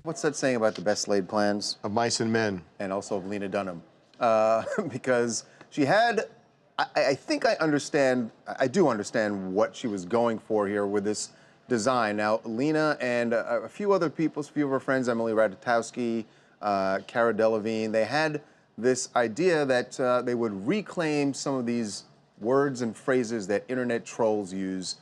What's that saying about the best laid plans? Of mice and men. And also of Lena Dunham. Because she had, I think I do understand what she was going for here with this design. Now, Lena and a few other people, a few of her friends, Emily Ratajkowski, Cara Delevingne, they had this idea that they would reclaim some of these words and phrases that internet trolls use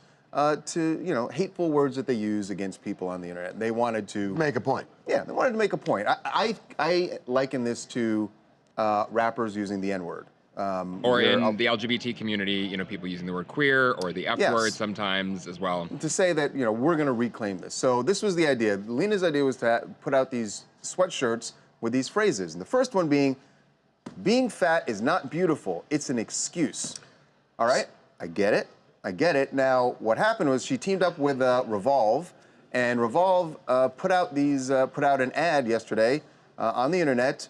to, hateful words that they use against people on the internet. They wanted to make a point. Yeah, they wanted to make a point. I liken this to rappers using the N-word. Or in the LGBT community, people using the word queer or the F word sometimes as well. To say that, we're going to reclaim this. So this was the idea. Lena's idea was to put out these sweatshirts with these phrases. And the first one being fat is not beautiful. It's an excuse. All right? I get it. I get it. Now, what happened was she teamed up with Revolve, and Revolve put out an ad yesterday on the internet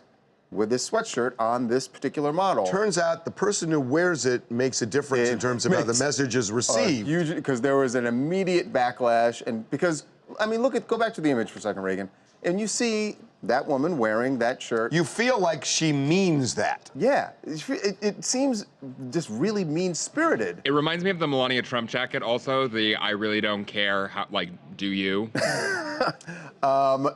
with this sweatshirt on this particular model. Turns out the person who wears it makes a difference in terms of how the message is received. Huge, because there was an immediate backlash, and because, go back to the image for a second, Reagan, and you see that woman wearing that shirt. You feel like she means that. Yeah, it seems just really mean-spirited. It reminds me of the Melania Trump jacket also, the I really don't care, how, do you?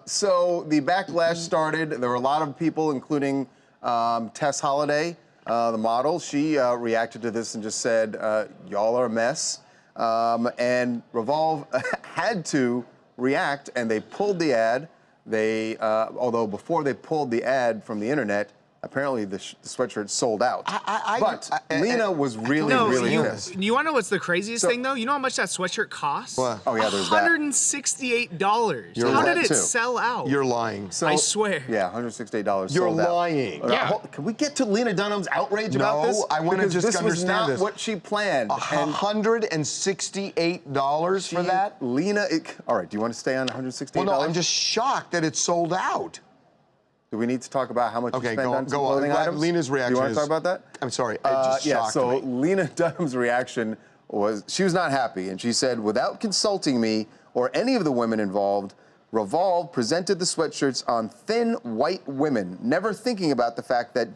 So the backlash started. There were a lot of people, including Tess Holliday, the model. She reacted to this and just said, y'all are a mess. And Revolve had to react, and they pulled the ad. Although before they pulled the ad from the internet, apparently the sweatshirt sold out. But Lena was really pissed. You want to know what's the craziest thing, though? You know how much that sweatshirt costs? What? Oh, yeah, there's that. $168. How did it sell out? You're lying. I swear. Yeah, $168 You're sold out. lying. Yeah. Can we get to Lena Dunham's outrage about this? No, I want to just understand this. was not this. what she planned. $168 for that? Lena, all right, do you want to stay on $168? Well, no, I'm just shocked that it sold out. Do we need to talk about how much you spend on some go clothing items? Lena's reaction. Do you want to talk about that? I'm sorry, it just shocked me. Lena Dunham's reaction was, she was not happy, and she said, without consulting me or any of the women involved, Revolve presented the sweatshirts on thin white women, never thinking about the fact that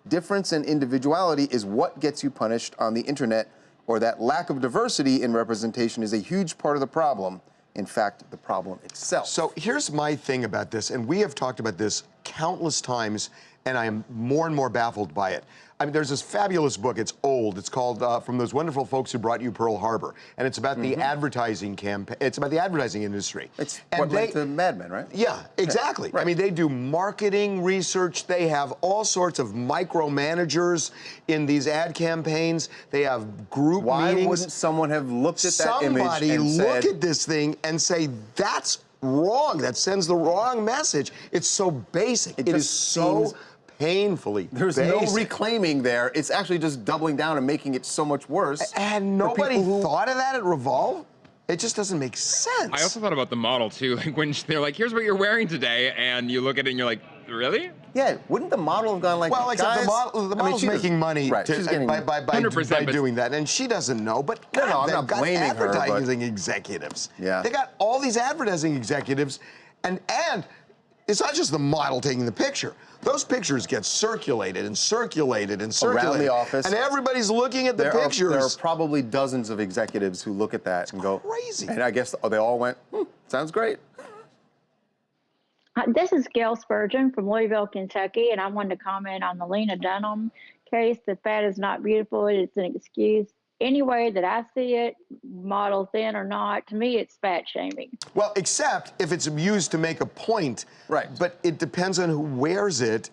difference and individuality is what gets you punished on the internet, or that lack of diversity in representation is a huge part of the problem. In fact, the problem itself. So here's my thing about this, and we have talked about this countless times, and I am more and more baffled by it. There's this fabulous book, it's old, it's called From Those Wonderful Folks Who Brought You Pearl Harbor, and it's about the advertising campaign, it's about the advertising industry. It's what led to Mad Men, right? Yeah, exactly. Right. They do marketing research, they have all sorts of micromanagers in these ad campaigns, they have group meetings. Why wouldn't someone have looked at that image and Somebody look at this thing and say, that's wrong, that sends the wrong message. It's so basic. It is so painfully There's basic. no reclaiming there. It's actually just doubling down and making it so much worse. And nobody thought of that at Revolve? It just doesn't make sense. I also thought about the model, too. When they're like, here's what you're wearing today, and you look at it and you're like, really? Yeah, wouldn't the model have gone like, well, except guys, the model's making money by doing that, and she doesn't know, but no, I'm not blaming her, but advertising executives. Yeah. They got all these advertising executives, and it's not just the model taking the picture. Those pictures get circulated and circulated and circulated. Around the office. And everybody's looking at the pictures. There are probably dozens of executives who look at that and go, crazy. And I guess they all went, sounds great. This is Gail Spurgeon from Louisville, Kentucky, and I wanted to comment on the Lena Dunham case. The fat is not beautiful. It's an excuse. Any way that I see it, model thin or not, to me it's fat shaming. Well, except if it's used to make a point. Right. But it depends on who wears it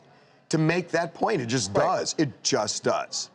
to make that point. It just does. It just does.